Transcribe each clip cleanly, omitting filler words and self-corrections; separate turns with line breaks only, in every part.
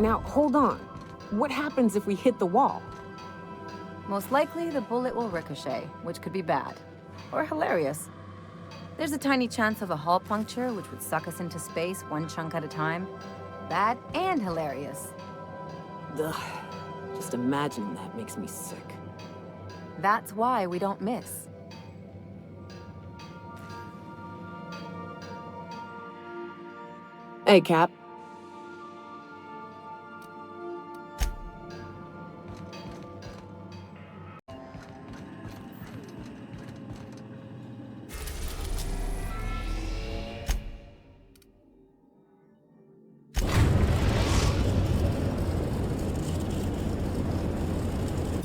Now, hold on. What happens if we hit the wall?
Most likely, the bullet will ricochet, which could be bad. Or hilarious. There's a tiny chance of a hull puncture, which would suck us into space one chunk at a time. Bad and hilarious.
Ugh. Just imagining that makes me sick.
That's why we don't miss.
Hey, Cap.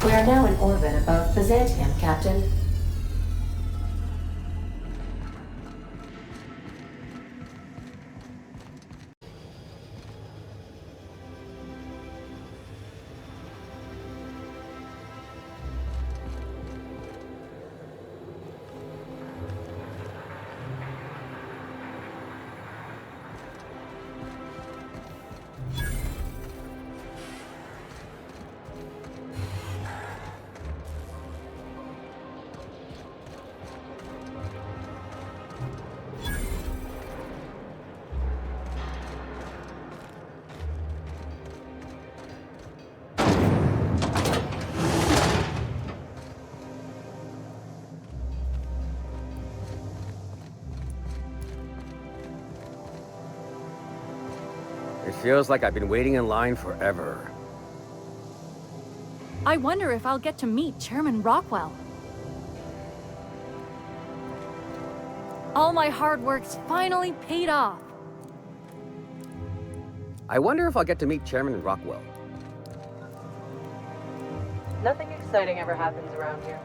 We are now in orbit above Byzantium, Captain.
It feels like I've been waiting in line forever.
I wonder if I'll get to meet Chairman Rockwell. All my hard work's finally paid off.
I wonder if I'll get to meet Chairman Rockwell.
Nothing exciting ever happens around here.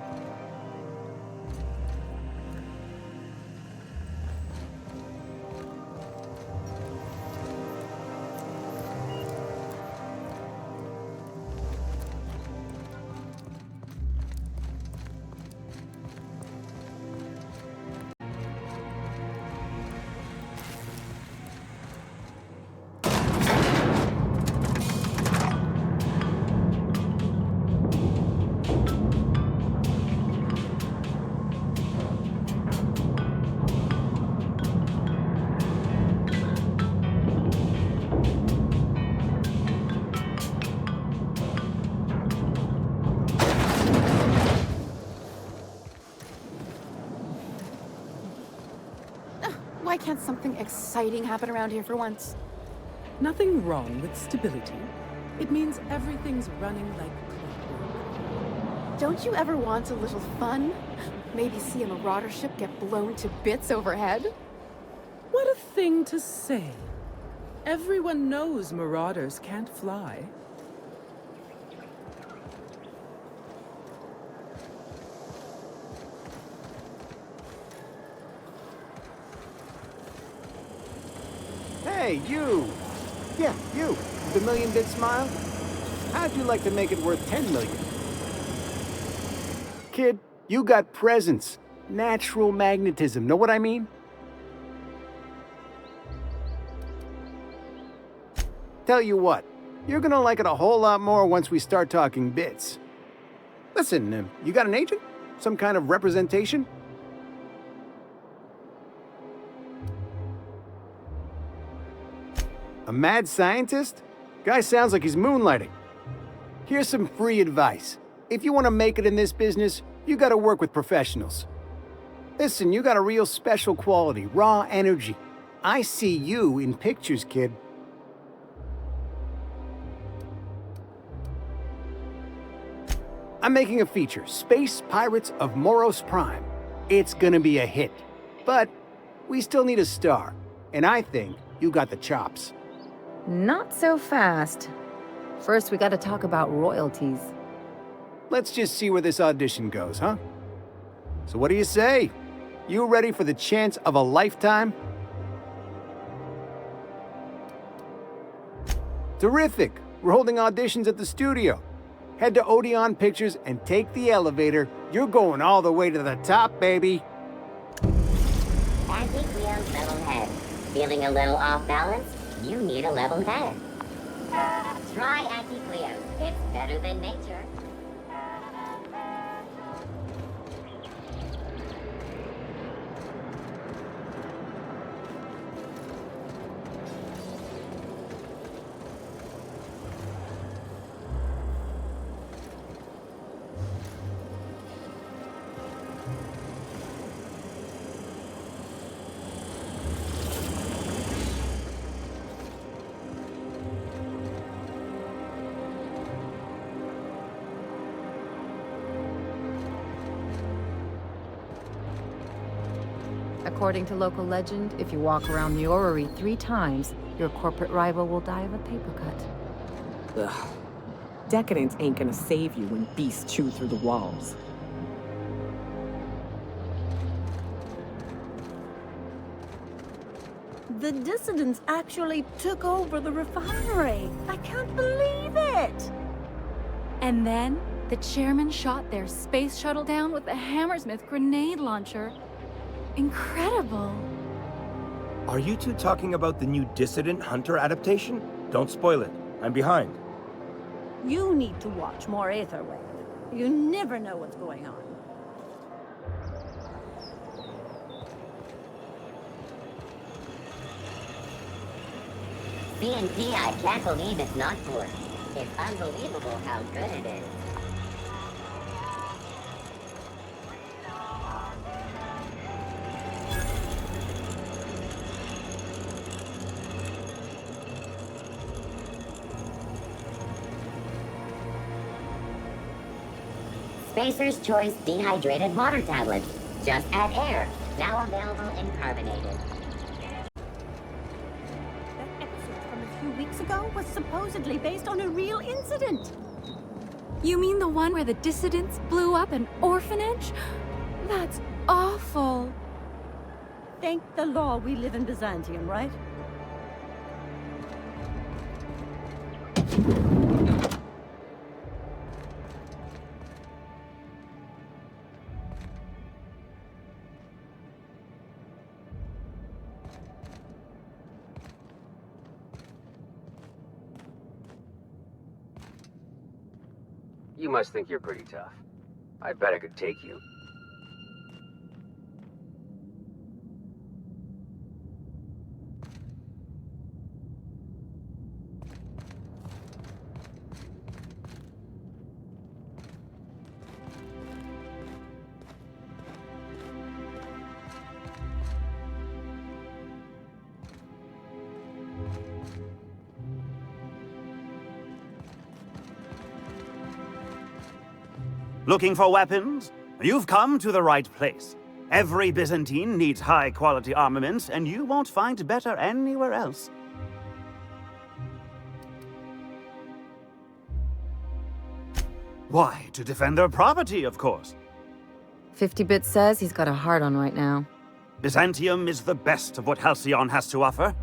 Why can't something exciting happen around here for once?
Nothing wrong with stability. It means everything's running like clockwork.
Don't you ever want a little fun? Maybe see a marauder ship get blown to bits overhead?
What a thing to say. Everyone knows marauders can't fly.
Hey, you! Yeah, you. The million-bit smile? How'd you like to make it worth 10 million? Kid, you got presence. Natural magnetism. Know what I mean? Tell you what, you're gonna like it a whole lot more once we start talking bits. Listen, you got an agent? Some kind of representation? A mad scientist? Guy sounds like he's moonlighting. Here's some free advice. If you want to make it in this business, you gotta work with professionals. Listen, you got a real special quality, raw energy. I see you in pictures, kid. I'm making a feature, Space Pirates of Moros Prime. It's gonna be a hit. But we still need a star, and I think you got the chops.
Not so fast. First, we gotta talk about royalties.
Let's just see where this audition goes, huh? So what do you say? You ready for the chance of a lifetime? Terrific! We're holding auditions at the studio. Head to Odeon Pictures and take the elevator. You're going all the way to the top, baby.
Anti-wheels level head. Feeling a little off balance? You need a level head. Try anti-Cleos. It's better than nature.
According to local legend, if you walk around the orrery 3 times, your corporate rival will die of a paper cut.
Ugh. Decadence ain't gonna save you when beasts chew through the walls.
The dissidents actually took over the refinery. I can't believe it!
And then, the chairman shot their space shuttle down with a Hammersmith grenade launcher. Incredible.
Are you two talking about the new Dissident Hunter adaptation? Don't spoil it. I'm behind.
You need to watch more Aetherwave. You never know what's going on.
CNP, I can't believe it's not for. It's unbelievable how good it is. Spacer's Choice Dehydrated Water Tablets. Just add air. Now available in carbonated.
That episode from a few weeks ago was supposedly based on a real incident.
You mean the one where the dissidents blew up an orphanage? That's awful.
Thank the law we live in Byzantium, right?
You must think you're pretty tough. I bet I could take you.
Looking for weapons? You've come to the right place. Every Byzantine needs high-quality armaments, and you won't find better anywhere else. Why, to defend their property, of course.
50-Bit says he's got a hard on right now.
Byzantium is the best of what Halcyon has to offer.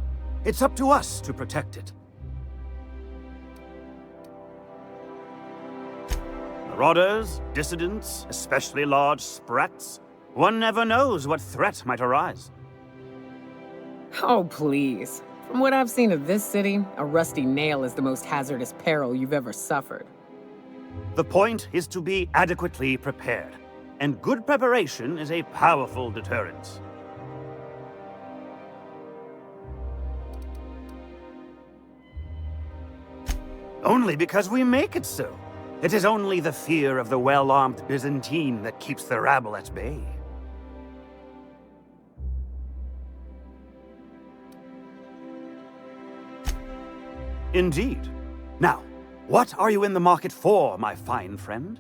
It's up to us to protect it. Marauders, dissidents, especially large sprats. One never knows what threat might arise.
Oh, please. From what I've seen of this city, a rusty nail is the most hazardous peril you've ever suffered.
The point is to be adequately prepared, and good preparation is a powerful deterrent. Only because we make it so. It is only the fear of the well-armed Byzantine that keeps the rabble at bay. Indeed. Now, what are you in the market for, my fine friend?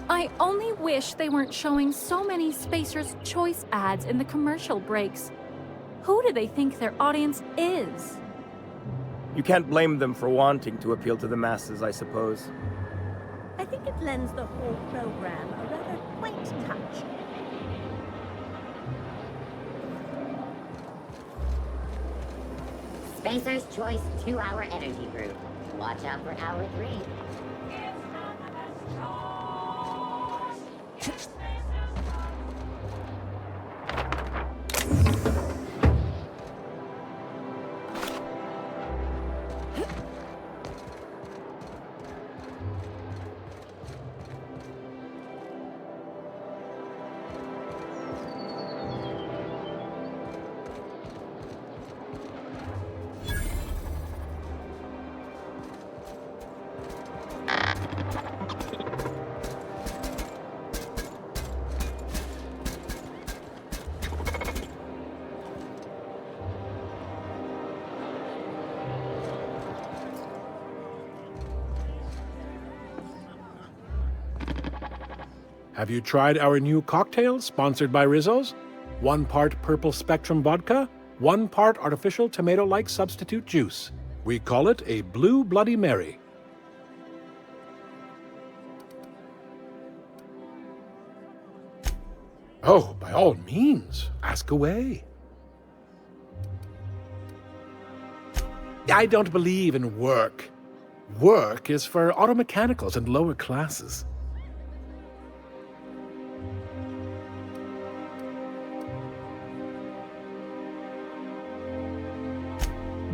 I only wish they weren't showing so many Spacer's Choice ads in the commercial breaks. Who do they think their audience is?
You can't blame them for wanting to appeal to the masses, I suppose.
I think it lends the whole program a rather quaint touch.
Spacer's Choice 2-hour energy group. Watch out for hour 3.
Have you tried our new cocktail sponsored by Rizzo's? 1 part purple spectrum vodka, 1 part artificial tomato-like substitute juice. We call it a Blue Bloody Mary. Oh, by all means, ask away. I don't believe in work. Work is for auto mechanicals and lower classes.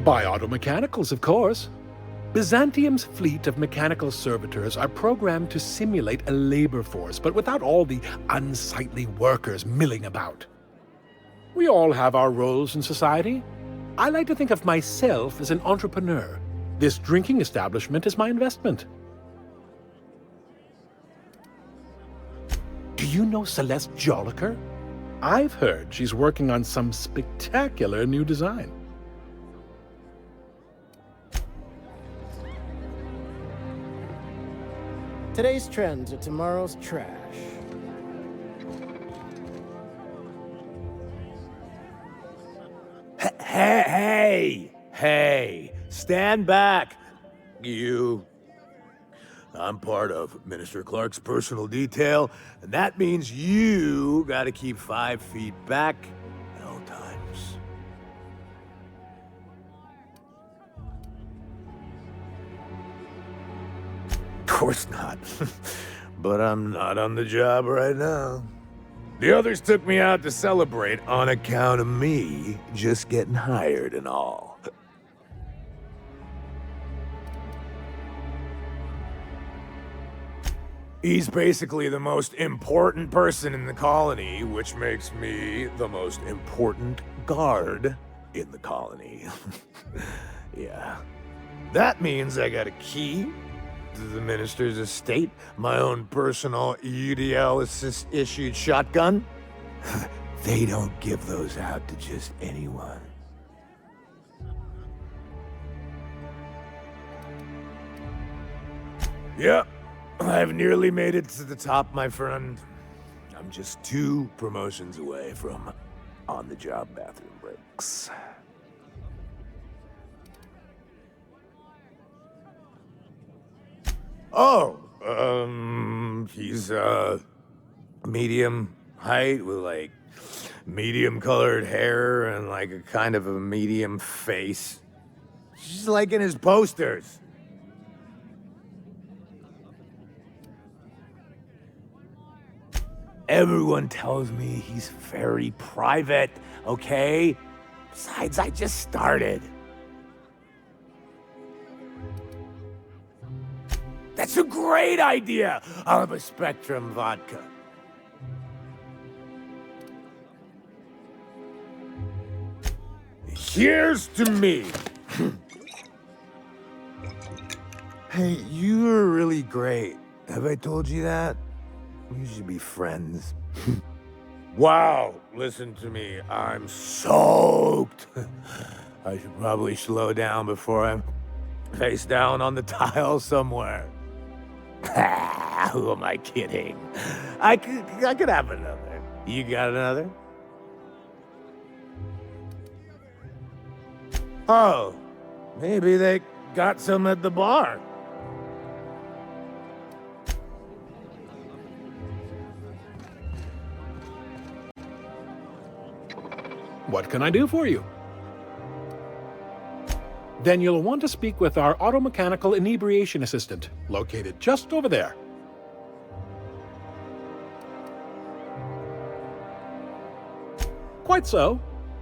By auto mechanicals, of course. Byzantium's fleet of mechanical servitors are programmed to simulate a labor force, but without all the unsightly workers milling about. We all have our roles in society. I like to think of myself as an entrepreneur. This drinking establishment is my investment. Do you know Celeste Jolliker? I've heard she's working on some spectacular new design.
Today's trends are tomorrow's trash.
Hey! Stand back! You. I'm part of Minister Clark's personal detail, and that means you gotta keep 5 feet back at all times. Of course not. But I'm not on the job right now. The others took me out to celebrate on account of me just getting hired and all. He's basically the most important person in the colony, which makes me the most important guard in the colony. Yeah. That means I got a key to the minister's estate, my own personal UDL-issued shotgun. They don't give those out to just anyone. Yep, I've nearly made it to the top, my friend. I'm just 2 promotions away from on-the-job bathroom breaks. Oh, he's, medium height with, like, medium-colored hair and, like, a kind of a medium face. Just like in his posters. Everyone tells me he's very private, okay? Besides, I just started. That's a great idea! I'll have a Spectrum vodka. Here's to me. Hey, you're really great. Have I told you that? We should be friends. Wow, listen to me. I'm soaked. I should probably slow down before I'm face down on the tile somewhere. Who am I kidding? I could have another. You got another? Oh, maybe they got some at the bar.
What can I do for you? Then you'll want to speak with our automechanical inebriation assistant, located just over there. Quite so,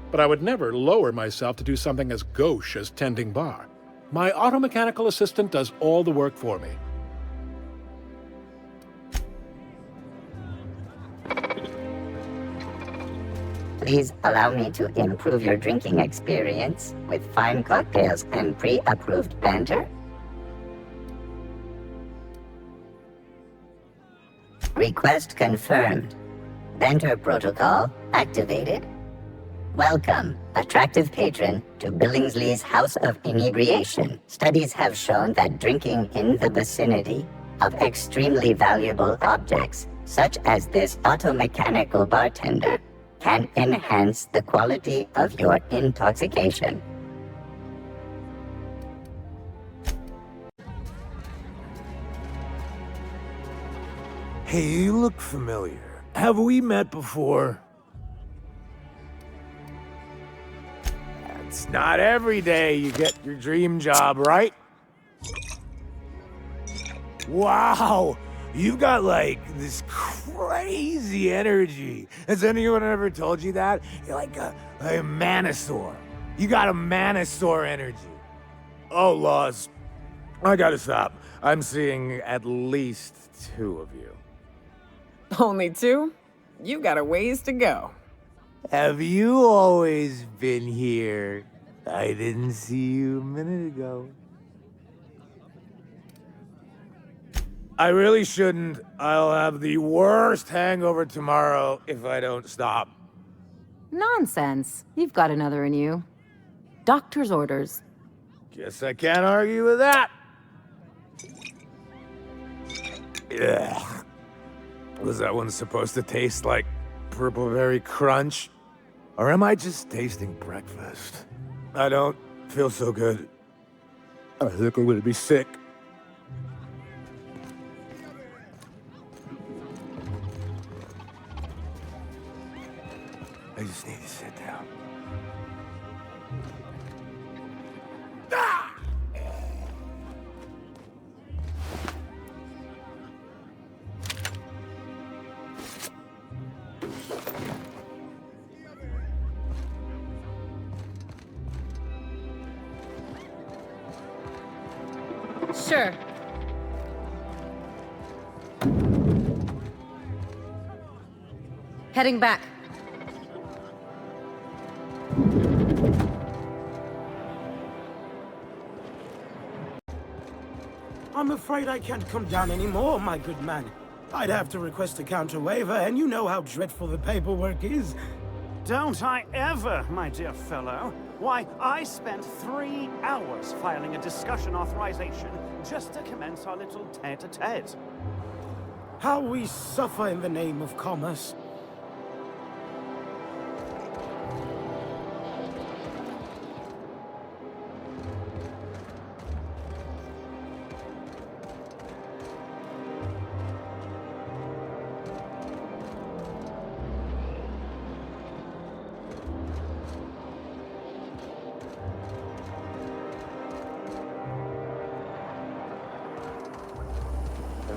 but I would never lower myself to do something as gauche as tending bar. My automechanical assistant does all the work for me.
Please allow me to improve your drinking experience with fine cocktails and pre-approved banter. Request confirmed. Banter protocol activated. Welcome, attractive patron, to Billingsley's House of Inebriation. Studies have shown that drinking in the vicinity of extremely valuable objects, such as this auto-mechanical bartender, can enhance the quality of your intoxication.
Hey, you look familiar. Have we met before? It's not every day you get your dream job, right? Wow! You got, like, this crazy energy. Has anyone ever told you that? You're like a manosaur. You got a manosaur energy. Oh, Laws. I gotta stop. I'm seeing at least 2 of you.
Only 2? You got a ways to go.
Have you always been here? I didn't see you a minute ago. I really shouldn't. I'll have the worst hangover tomorrow if I don't stop.
Nonsense. You've got another in you. Doctor's orders.
Guess I can't argue with that. Ugh. Was that one supposed to taste like Purple Berry Crunch? Or am I just tasting breakfast? I don't feel so good. I think I'm gonna be sick. I just need to sit down. Ah!
Sure. Heading back.
I'm afraid I can't come down anymore, my good man. I'd have to request a counter waiver, and you know how dreadful the paperwork is.
Don't I ever, my dear fellow. Why, I spent 3 hours filing a discussion authorization just to commence our little tete-a-tete.
How we suffer in the name of commerce.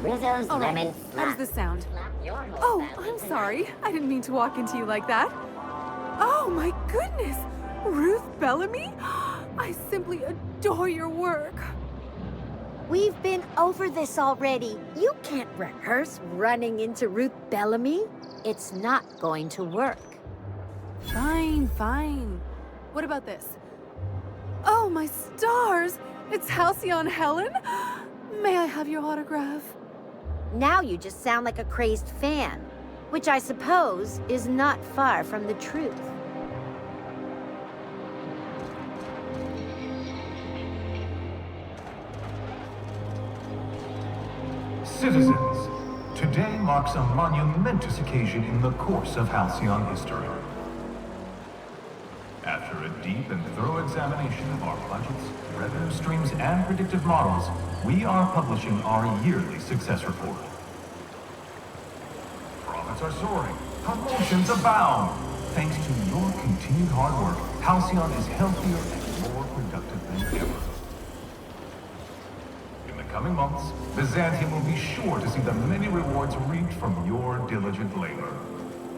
Rizzo's
All right.
lemon.
How does this sound? Oh, I'm sorry. I didn't mean to walk into you like that. Oh my goodness! Ruth Bellamy? I simply adore your work.
We've been over this already. You can't rehearse running into Ruth Bellamy. It's not going to work.
Fine, fine. What about this? Oh, my stars! It's Halcyon Helen? May I have your autograph?
Now you just sound like a crazed fan, which I suppose is not far from the truth.
Citizens, today marks a monumentous occasion in the course of Halcyon history. After a deep and thorough examination of our budgets, revenue streams, and predictive models, we are publishing our yearly success report. Profits are soaring, promotions abound. Thanks to your continued hard work, Halcyon is healthier and more productive than ever. In the coming months, Byzantium will be sure to see the many rewards reaped from your diligent labor.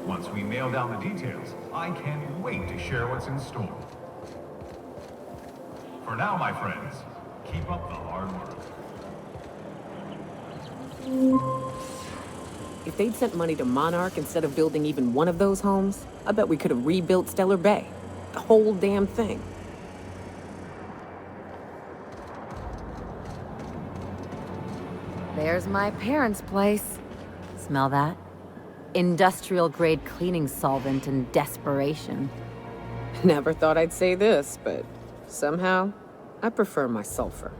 Once we nail down the details, I can't wait to share what's in store. For now, my friends, keep up the hard work.
If they'd sent money to Monarch instead of building even one of those homes, I bet we could have rebuilt Stellar Bay. The whole damn thing.
There's my parents' place. Smell that? Industrial-grade cleaning solvent and desperation.
Never thought I'd say this, but somehow, I prefer my sulfur.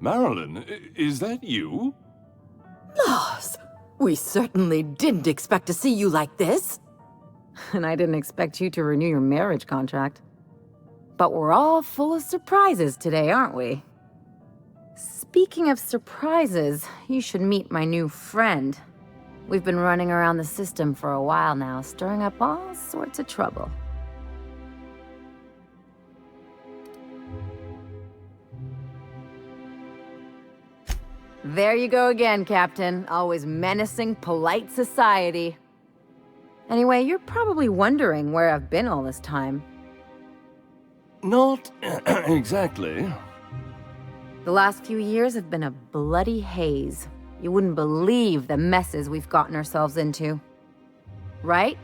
Marilyn, is that you?
Laws, we certainly didn't expect to see you like this.
And I didn't expect you to renew your marriage contract. But we're all full of surprises today, aren't we? Speaking of surprises, you should meet my new friend. We've been running around the system for a while now, stirring up all sorts of trouble. There you go again, Captain. Always menacing polite society. Anyway, you're probably wondering where I've been all this time.
Not exactly.
The last few years have been a bloody haze. You wouldn't believe the messes we've gotten ourselves into. Right?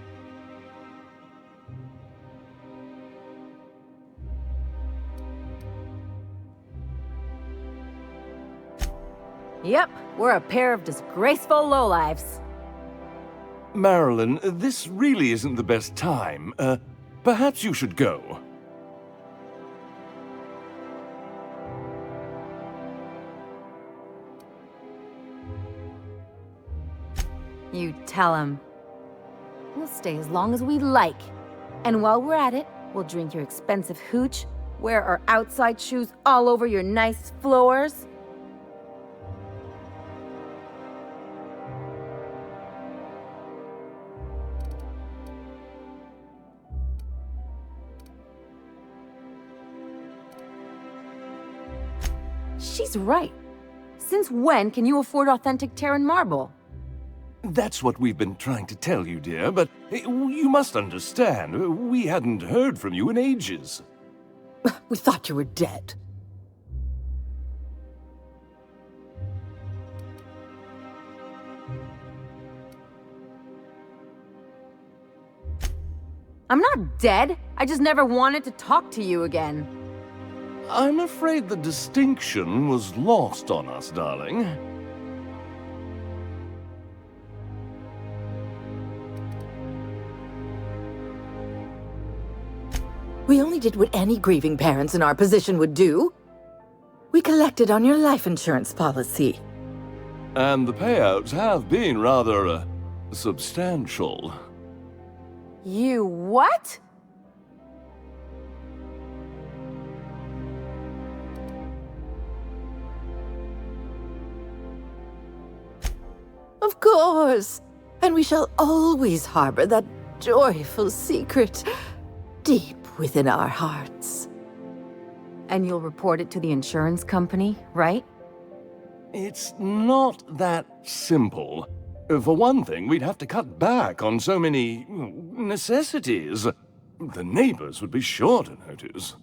Yep, we're a pair of disgraceful lowlifes.
Marilyn, this really isn't the best time. Perhaps you should go.
You tell him. We'll stay as long as we like. And while we're at it, we'll drink your expensive hooch, wear our outside shoes all over your nice floors. She's right. Since when can you afford authentic Terran marble?
That's what we've been trying to tell you, dear, but you must understand, we hadn't heard from you in ages.
We thought you were dead.
I'm not dead. I just never wanted to talk to you again.
I'm afraid the distinction was lost on us, darling.
We only did what any grieving parents in our position would do. We collected on your life insurance policy.
And the payouts have been rather, substantial.
You what?
Of course. And we shall always harbor that joyful secret deep within our hearts.
And you'll report it to the insurance company, right?
It's not that simple. For one thing, we'd have to cut back on so many necessities. The neighbors would be sure to notice.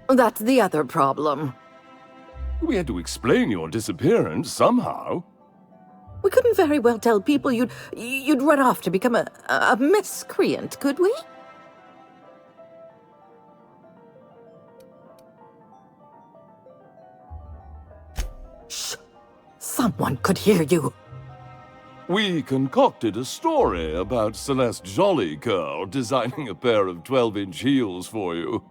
That's the other problem.
We had to explain your disappearance somehow.
We couldn't very well tell people you'd run off to become a miscreant, could we? Shh! Someone could hear you.
We concocted a story about Celeste Jollycurl designing a pair of 12-inch heels for you.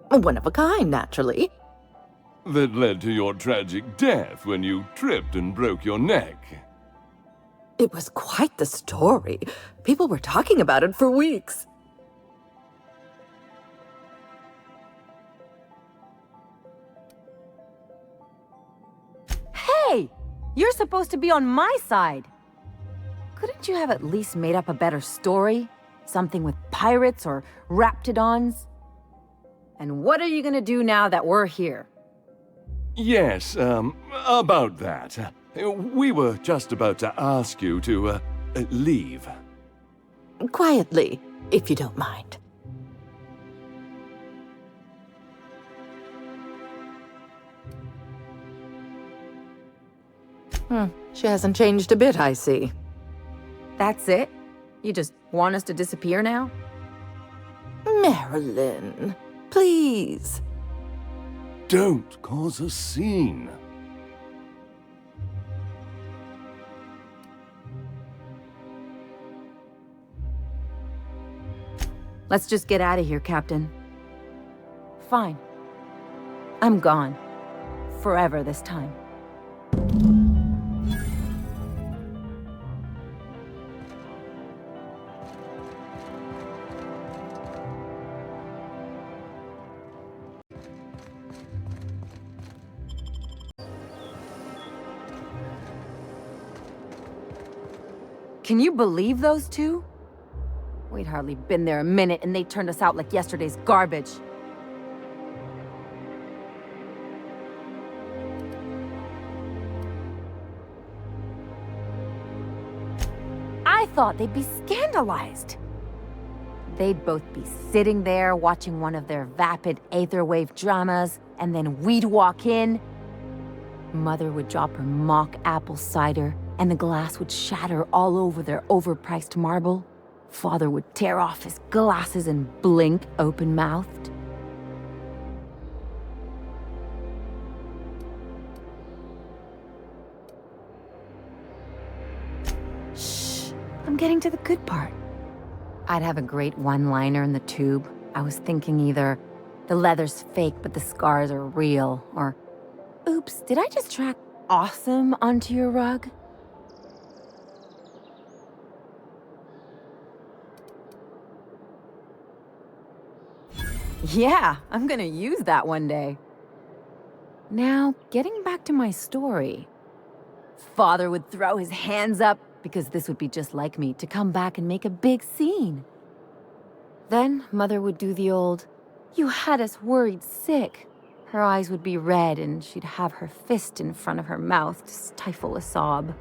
One of a kind, naturally.
That led to your tragic death when you tripped and broke your neck.
It was quite the story. People were talking about it for weeks.
Hey! You're supposed to be on my side! Couldn't you have at least made up a better story? Something with pirates or raptidons? And what are you gonna do now that we're here?
Yes, about that. We were just about to ask you to, leave.
Quietly, if you don't mind. She hasn't changed a bit, I see.
That's it? You just want us to disappear now?
Marilyn, please.
Don't cause a scene.
Let's just get out of here, Captain. Fine. I'm gone. Forever this time. Can you believe those two? We'd hardly been there a minute and they turned us out like yesterday's garbage. I thought they'd be scandalized. They'd both be sitting there watching one of their vapid aetherwave dramas, and then we'd walk in. Mother would drop her mock apple cider, and the glass would shatter all over their overpriced marble. Father would tear off his glasses and blink open-mouthed. Shh, I'm getting to the good part. I'd have a great one-liner in the tube. I was thinking either, the leather's fake but the scars are real, or, oops, did I just track awesome onto your rug? Yeah, I'm gonna use that one day. Now, getting back to my story. Father would throw his hands up, because this would be just like me, to come back and make a big scene. Then, Mother would do the old, "You had us worried sick." Her eyes would be red, and she'd have her fist in front of her mouth to stifle a sob.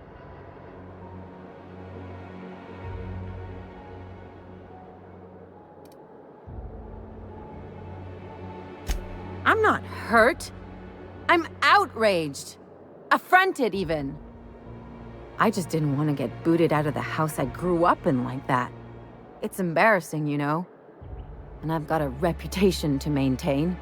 I'm not hurt. I'm outraged. Affronted, even. I just didn't want to get booted out of the house I grew up in like that. It's embarrassing, you know. And I've got a reputation to maintain.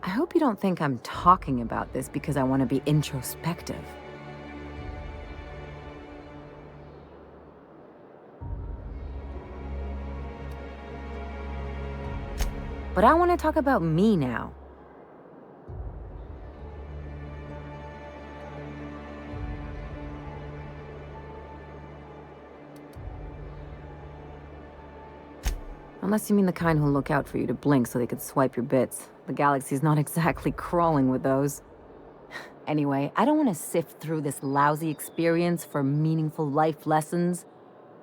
I hope you don't think I'm talking about this because I want to be introspective. But I want to talk about me now. Unless you mean the kind who'll look out for you to blink so they could swipe your bits. The galaxy's not exactly crawling with those. Anyway, I don't want to sift through this lousy experience for meaningful life lessons.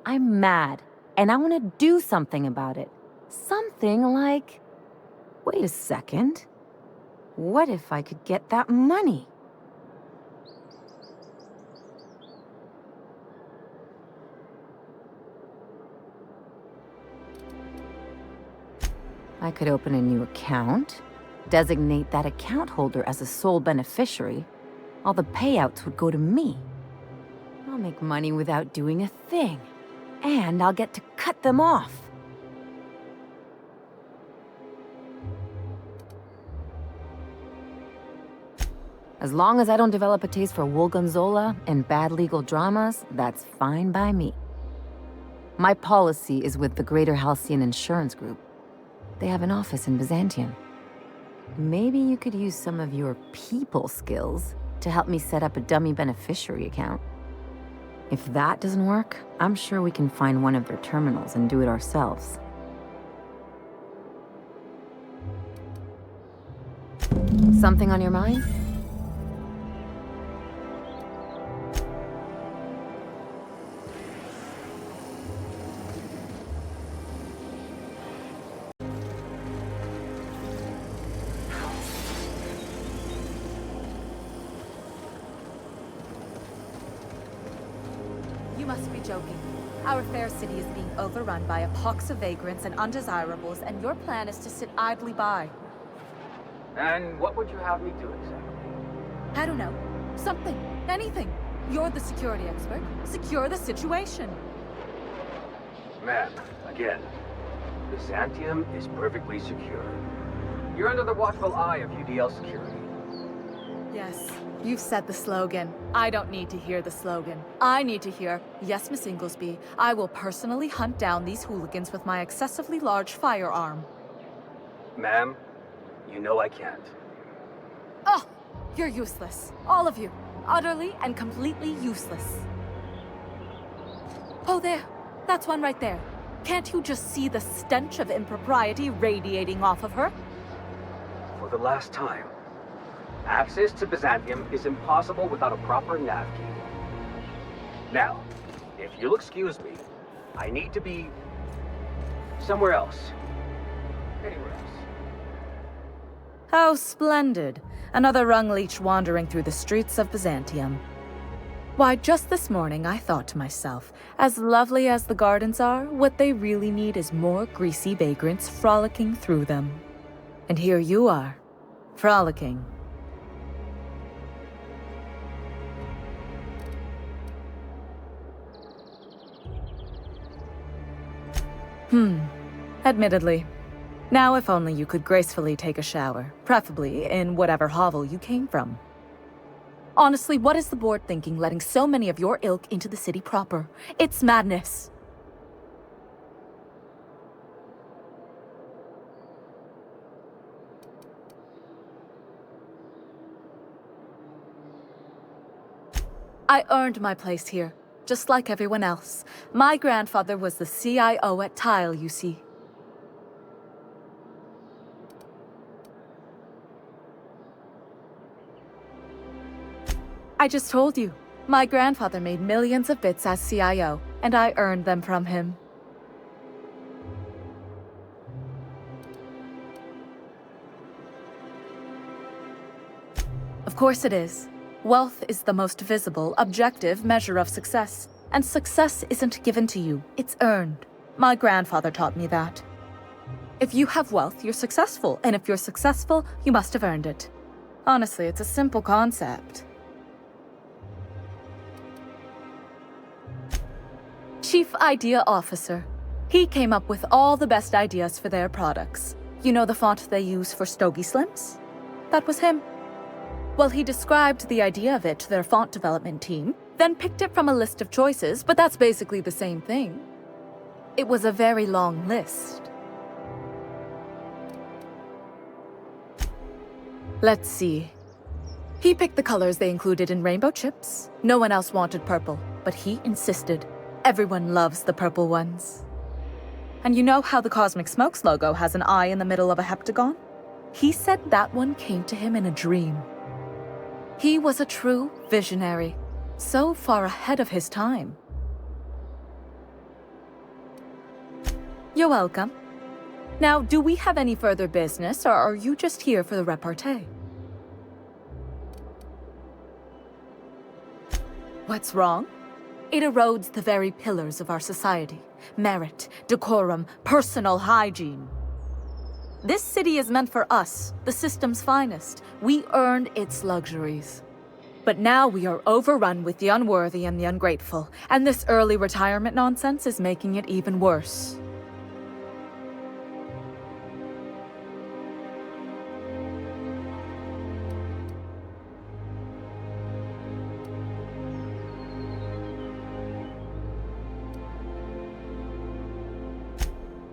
I'm mad, and I want to do something about it. Something like... Wait a second. What if I could get that money? I could open a new account, designate that account holder as a sole beneficiary. All the payouts would go to me. I'll make money without doing a thing. And I'll get to cut them off. As long as I don't develop a taste for Woolgonzola and bad legal dramas, that's fine by me. My policy is with the Greater Halcyon Insurance Group. They have an office in Byzantium. Maybe you could use some of your people skills to help me set up a dummy beneficiary account. If that doesn't work, I'm sure we can find one of their terminals and do it ourselves. Something on your mind?
You must be joking. Our fair city is being overrun by a pox of vagrants and undesirables, and your plan is to sit idly by.
And what would you have me do exactly?
I don't know. Something. Anything. You're the security expert. Secure the situation.
Ma'am, again, Byzantium is perfectly secure. You're under the watchful eye of UDL security.
Yes, you've said the slogan. I don't need to hear the slogan. I need to hear, yes, Miss Inglesby, I will personally hunt down these hooligans with my excessively large firearm.
Ma'am, you know I can't.
Oh, you're useless. All of you. Utterly and completely useless. Oh, there. That's one right there. Can't you just see the stench of impropriety radiating off of her?
For the last time, access to Byzantium is impossible without a proper nav key. Now, if you'll excuse me, I need to be somewhere else. Anywhere else.
How splendid. Another rung leech wandering through the streets of Byzantium. Why, just this morning I thought to myself, as lovely as the gardens are, what they really need is more greasy vagrants frolicking through them. And here you are, frolicking. Admittedly. Now if only you could gracefully take a shower, preferably in whatever hovel you came from. Honestly, what is the board thinking letting so many of your ilk into the city proper? It's madness. I earned my place here, just like everyone else. My grandfather was the CIO at Tile, you see. I just told you. My grandfather made millions of bits as CIO, and I earned them from him. Of course it is. Wealth is the most visible, objective measure of success. And success isn't given to you, it's earned. My grandfather taught me that. If you have wealth, you're successful, and if you're successful, you must have earned it. Honestly, it's a simple concept. Chief Idea Officer. He came up with all the best ideas for their products. You know the font they use for Stogie Slims? That was him. Well, he described the idea of it to their font development team, then picked it from a list of choices, but that's basically the same thing. It was a very long list. Let's see. He picked the colors they included in rainbow chips. No one else wanted purple, but he insisted. Everyone loves the purple ones. And you know how the Cosmic Smokes logo has an eye in the middle of a heptagon? He said that one came to him in a dream. He was a true visionary, so far ahead of his time. You're welcome. Now, do we have any further business, or are you just here for the repartee? What's wrong? It erodes the very pillars of our society. Merit, decorum, personal hygiene. This city is meant for us, the system's finest. We earned its luxuries. But now we are overrun with the unworthy and the ungrateful, and this early retirement nonsense is making it even worse.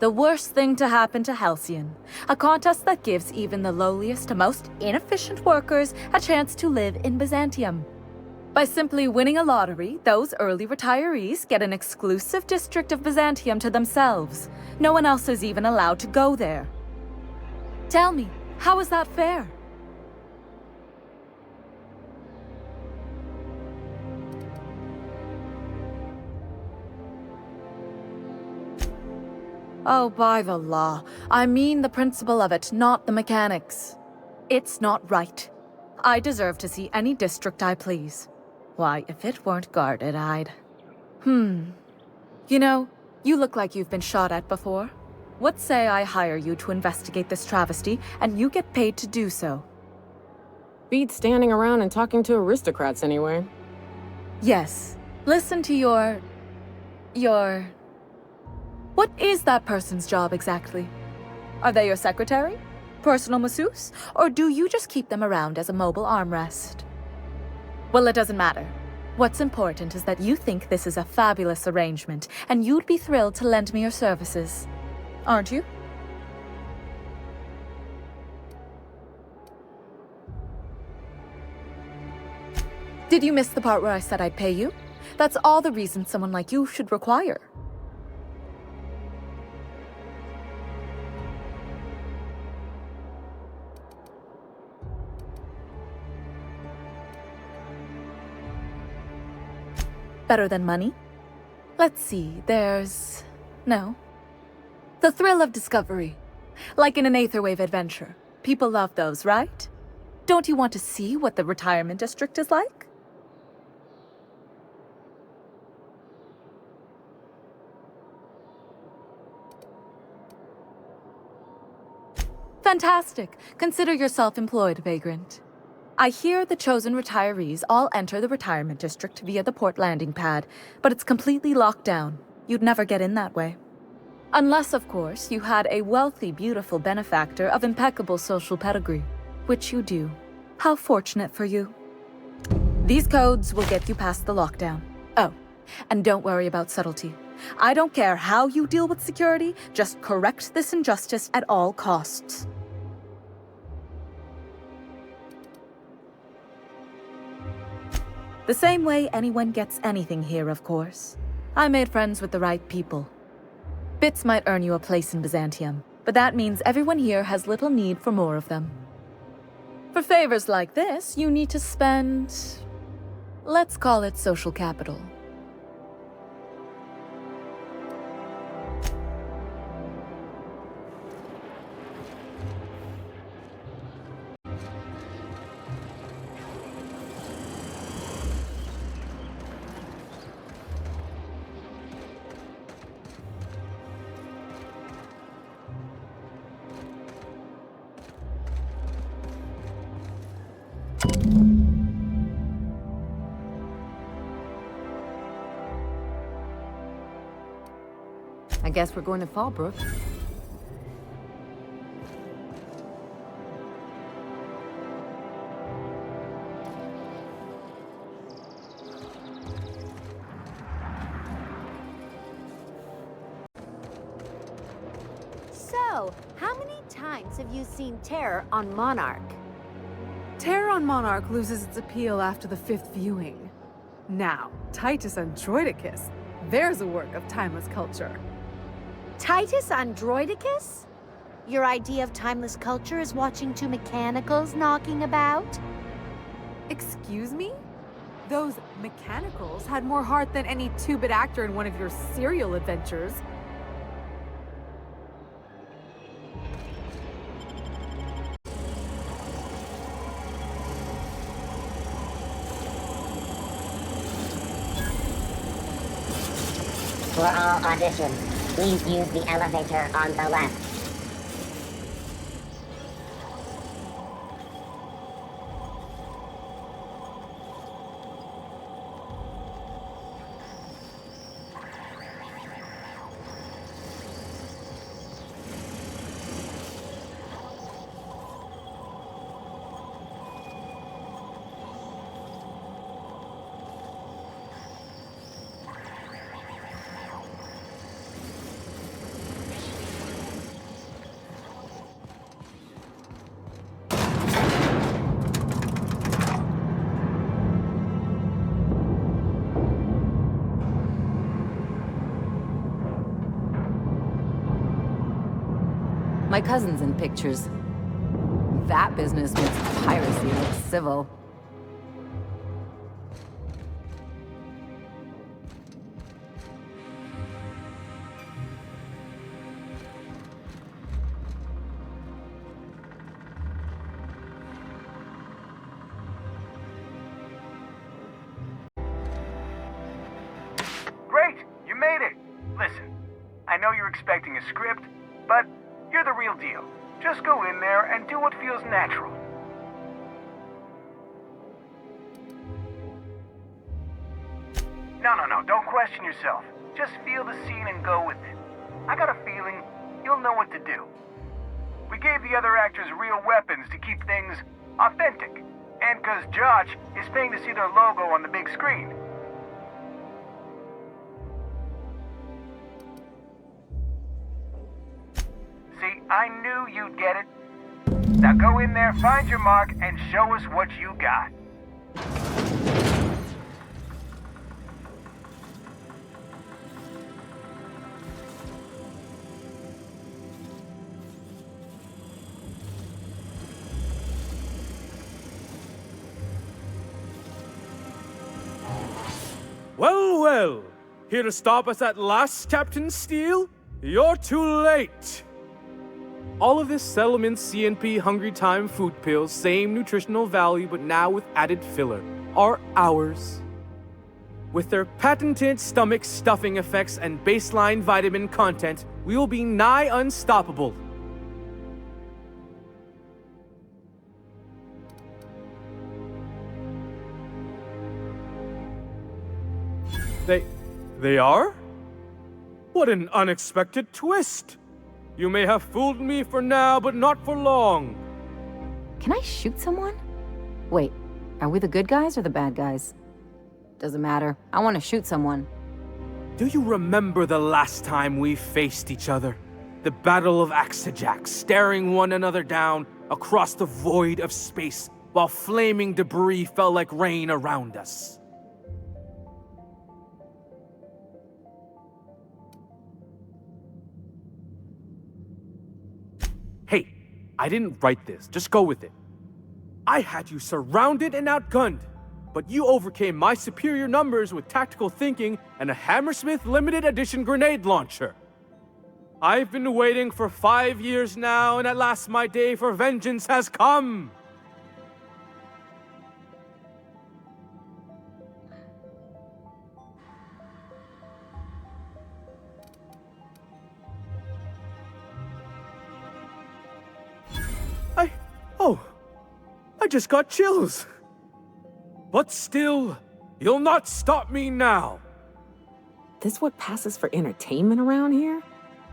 The worst thing to happen to Halcyon. A contest that gives even the lowliest to most inefficient workers a chance to live in Byzantium. By simply winning a lottery, those early retirees get an exclusive district of Byzantium to themselves. No one else is even allowed to go there. Tell me, how is that fair? Oh, by the law. I mean the principle of it, not the mechanics. It's not right. I deserve to see any district I please. Why, if it weren't guarded, I'd... You know, you look like you've been shot at before. What say I hire you to investigate this travesty, and you get paid to do so?
Beats standing around and talking to aristocrats anyway.
Yes. Listen to your... What is that person's job exactly? Are they your secretary? Personal masseuse? Or do you just keep them around as a mobile armrest? Well, it doesn't matter. What's important is that you think this is a fabulous arrangement, and you'd be thrilled to lend me your services. Aren't you? Did you miss the part where I said I'd pay you? That's all the reason someone like you should require. Better than money? Let's see, there's... no. The thrill of discovery. Like in an Aetherwave adventure. People love those, right? Don't you want to see what the retirement district is like? Fantastic. Consider yourself employed, Vagrant. I hear the chosen retirees all enter the retirement district via the port landing pad, but it's completely locked down. You'd never get in that way. Unless, of course, you had a wealthy, beautiful benefactor of impeccable social pedigree, which you do. How fortunate for you. These codes will get you past the lockdown. Oh, and don't worry about subtlety. I don't care how you deal with security, just correct this injustice at all costs. The same way anyone gets anything here, of course. I made friends with the right people. Bits might earn you a place in Byzantium, but that means everyone here has little need for more of them. For favors like this, you need to spend... let's call it social capital.
I guess we're going to Fallbrook.
So, how many times have you seen Terror on Monarch?
Terror on Monarch loses its appeal after the 5th viewing. Now, Titus Androidicus, there's a work of timeless culture.
Titus Androidicus? Your idea of timeless culture is watching two mechanicals knocking about?
Excuse me? Those mechanicals had more heart than any 2-bit actor in one of your serial adventures.
For all auditions, please use the elevator on the left.
My cousin's in pictures. That business makes piracy look civil.
Great! You made it! Listen, I know you're expecting a script, but you're the real deal. Just go in there and do what feels natural. No, don't question yourself. Just feel the scene and go with it. I got a feeling you'll know what to do. We We gave the other actors real weapons to keep things authentic. And because Josh is paying to see their logo on the big screen. See, I knew you'd get it. Now go in there, find your mark, and show us what you got.
Well, well. Here to stop us at last, Captain Steele? You're too late. All of this settlement CNP Hungry Time food pills, same nutritional value but now with added filler, are ours. With their patented stomach stuffing effects and baseline vitamin content, we will be nigh unstoppable. They are? What an unexpected twist! You may have fooled me for now, but not for long.
Can I shoot someone? Wait, are we the good guys or the bad guys? Doesn't matter. I want to shoot someone.
Do you remember the last time we faced each other? The Battle of Axejack, staring one another down across the void of space while flaming debris fell like rain around us. Hey, I didn't write this. Just go with it. I had you surrounded and outgunned, but you overcame my superior numbers with tactical thinking and a Hammersmith limited edition grenade launcher. I've been waiting for 5 years now, and at last my day for vengeance has come. I just got chills. But still, you'll not stop me now.
This what passes for entertainment around here?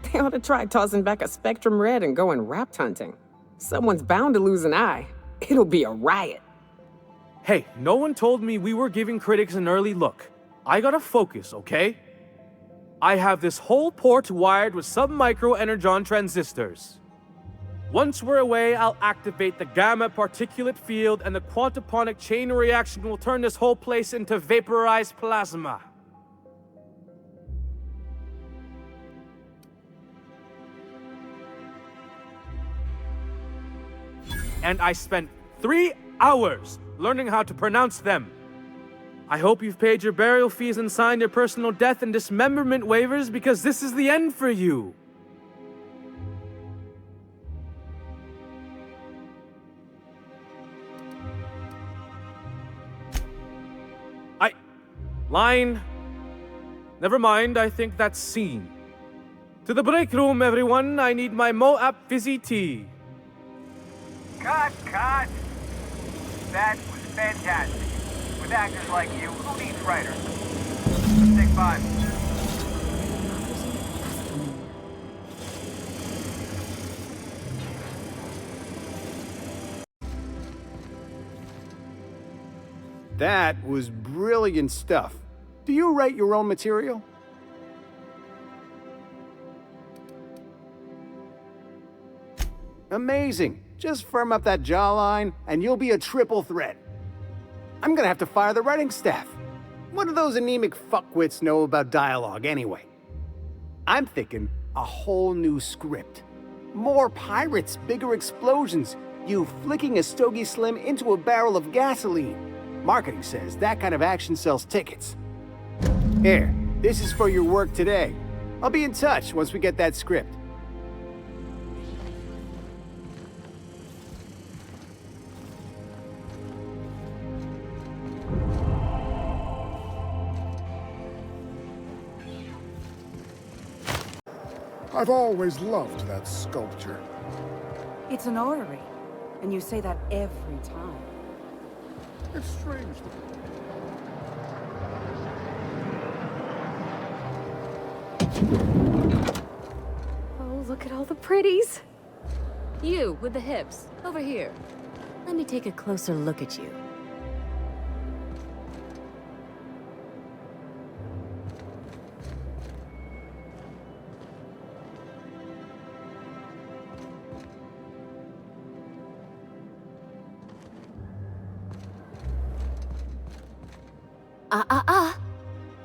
They ought to try tossing back a Spectrum Red and going rapt hunting. Someone's bound to lose an eye. It'll be a riot.
Hey, no one told me we were giving critics an early look. I gotta focus, okay? I have this whole port wired with sub-micro energon transistors. Once we're away, I'll activate the gamma particulate field and the quantaponic chain reaction will turn this whole place into vaporized plasma. And I spent 3 hours learning how to pronounce them. I hope you've paid your burial fees and signed your personal death and dismemberment waivers because this is the end for you. Line. Never mind, I think that's scene. To the break room, everyone. I need my Moab fizzy tea.
Cut! That was fantastic. With actors like you, who needs writers? Take 5.
That was brilliant stuff. Do you write your own material? Amazing. Just firm up that jawline, and you'll be a triple threat. I'm gonna have to fire the writing staff. What do those anemic fuckwits know about dialogue anyway? I'm thinking a whole new script. More pirates, bigger explosions, you flicking a Stogie Slim into a barrel of gasoline. Marketing says that kind of action sells tickets. Here, this is for your work today. I'll be in touch once we get that script.
I've always loved that sculpture.
It's an orrery, and you say that every time.
It's strange.
Oh, look at all the pretties.
You, with the hips. Over here. Let me take a closer look at you.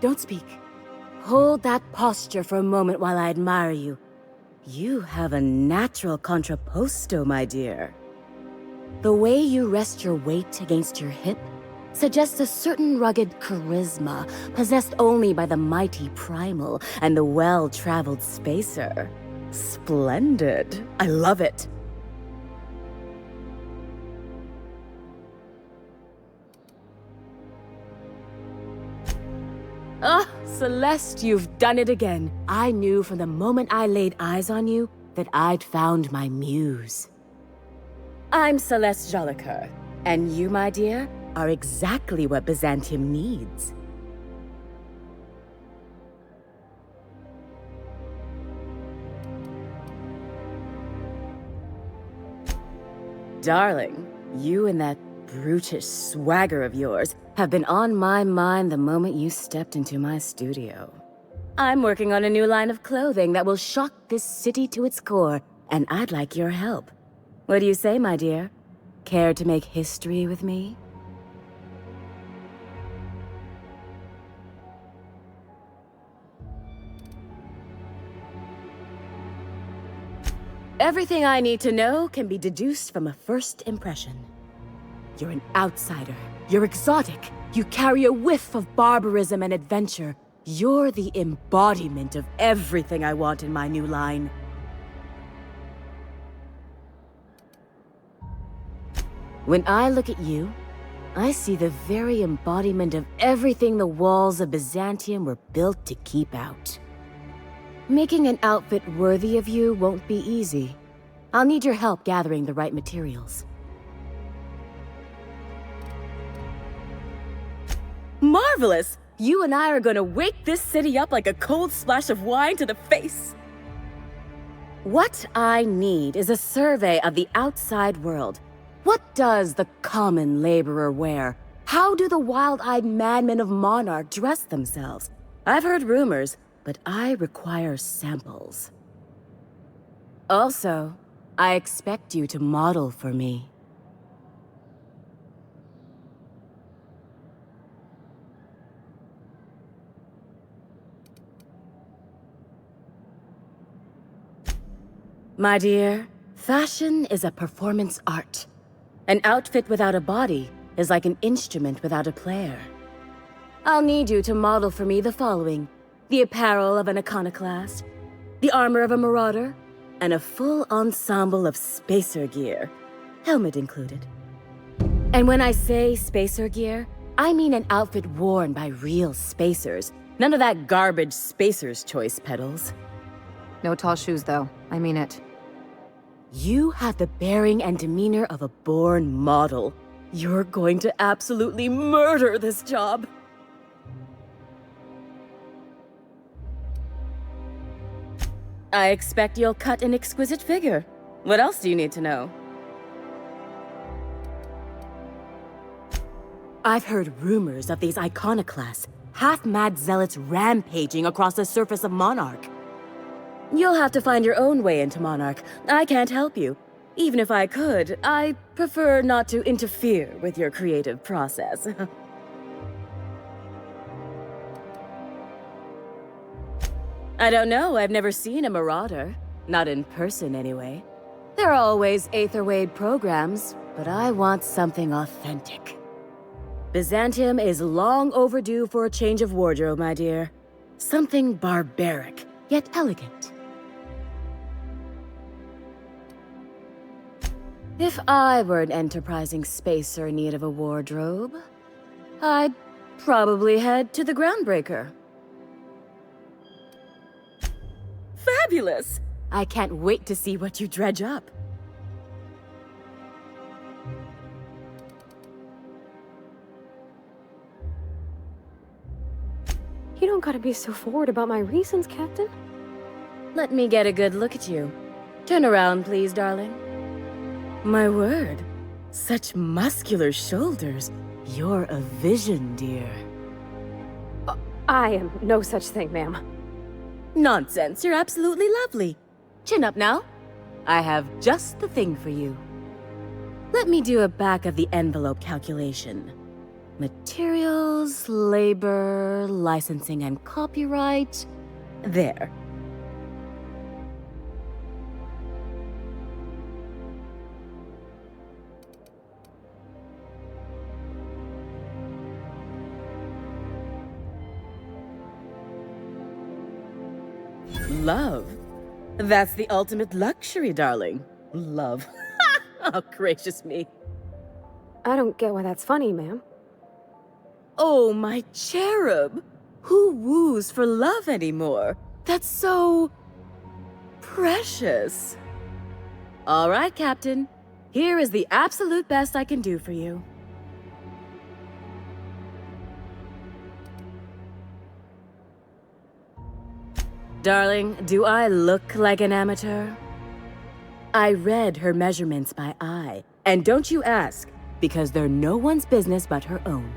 Don't speak. Hold that posture for a moment while I admire you. You have a natural contrapposto, my dear. The way you rest your weight against your hip suggests a certain rugged charisma possessed only by the mighty primal and the well-traveled spacer. Splendid. I love it. Ah, Celeste, you've done it again. I knew from the moment I laid eyes on you that I'd found my muse. I'm Celeste Jolicoeur, and you, my dear, are exactly what Byzantium needs. Darling, you and that brutish swagger of yours have been on my mind the moment you stepped into my studio. I'm working on a new line of clothing that will shock this city to its core, and I'd like your help. What do you say, my dear? Care to make history with me? Everything I need to know can be deduced from a first impression. You're an outsider. You're exotic. You carry a whiff of barbarism and adventure. You're the embodiment of everything I want in my new line. When I look at you, I see the very embodiment of everything the walls of Byzantium were built to keep out. Making an outfit worthy of you won't be easy. I'll need your help gathering the right materials. Marvelous! You and I are gonna wake this city up like a cold splash of wine to the face. What I need is a survey of the outside world. What does the common laborer wear? How do the wild-eyed madmen of Monarch dress themselves? I've heard rumors, but I require samples. Also, I expect you to model for me. My dear, fashion is a performance art. An outfit without a body is like an instrument without a player. I'll need you to model for me the following: the apparel of an iconoclast, the armor of a marauder, and a full ensemble of spacer gear, helmet included. And when I say spacer gear, I mean an outfit worn by real spacers. None of that garbage spacer's choice pedals.
No tall shoes, though. I mean it.
You have the bearing and demeanor of a born model. You're going to absolutely murder this job. I expect you'll cut an exquisite figure. What else do you need to know? I've heard rumors of these iconoclasts, half-mad zealots rampaging across the surface of Monarch. You'll have to find your own way into Monarch. I can't help you. Even if I could, I prefer not to interfere with your creative process. I don't know, I've never seen a marauder. Not in person, anyway. There are always Aetherwade programs, but I want something authentic. Byzantium is long overdue for a change of wardrobe, my dear. Something barbaric, yet elegant. If I were an enterprising spacer in need of a wardrobe, I'd probably head to the Groundbreaker. Fabulous! I can't wait to see what you dredge up.
You don't gotta be so forward about my reasons, Captain.
Let me get a good look at you. Turn around, please, darling. My word. Such muscular shoulders. You're a vision, dear.
I am no such thing, ma'am.
Nonsense, you're absolutely lovely. Chin up now. I have just the thing for you. Let me do a back-of-the-envelope calculation. Materials, labor, licensing and copyright. There. Love? That's the ultimate luxury, darling. Love. Oh, gracious me.
I don't get why that's funny, ma'am.
Oh, my cherub. Who woos for love anymore? That's so... precious. All right, Captain. Here is the absolute best I can do for you. Darling, do I look like an amateur? I read her measurements by eye. And don't you ask, because they're no one's business but her own.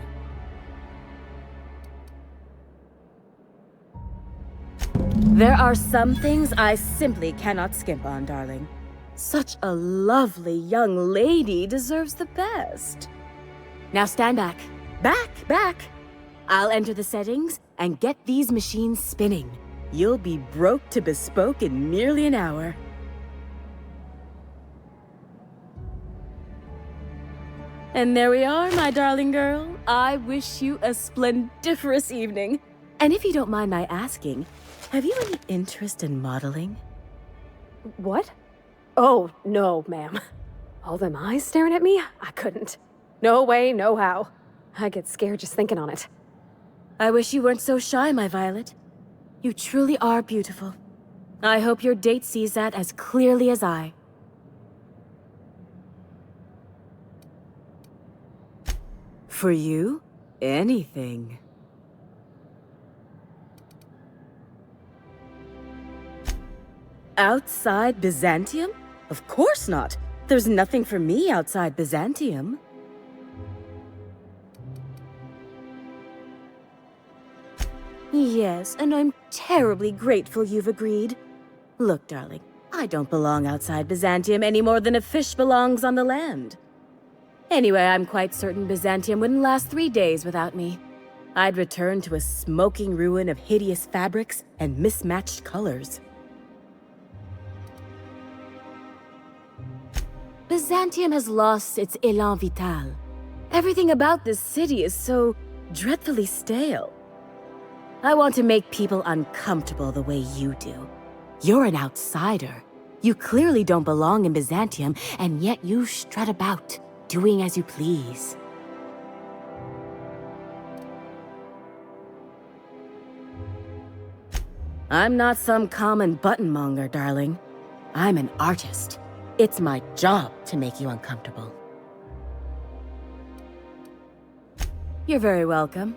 There are some things I simply cannot skimp on, darling. Such a lovely young lady deserves the best. Now stand back. Back! I'll enter the settings and get these machines spinning. You'll be broke to bespoke in merely an hour. And there we are, my darling girl. I wish you a splendiferous evening. And if you don't mind my asking, have you any interest in modeling?
What? Oh, no, ma'am. All them eyes staring at me? I couldn't. No way, no how. I get scared just thinking on it.
I wish you weren't so shy, my Violet. You truly are beautiful. I hope your date sees that as clearly as I. For you, anything. Outside Byzantium? Of course not. There's nothing for me outside Byzantium. Yes, and I'm terribly grateful you've agreed. Look, darling, I don't belong outside Byzantium any more than a fish belongs on the land. Anyway, I'm quite certain Byzantium wouldn't last 3 days without me. I'd return to a smoking ruin of hideous fabrics and mismatched colors. Byzantium has lost its élan vital. Everything about this city is so dreadfully stale. I want to make people uncomfortable the way you do. You're an outsider. You clearly don't belong in Byzantium, and yet you strut about, doing as you please. I'm not some common buttonmonger, darling. I'm an artist. It's my job to make you uncomfortable. You're very welcome.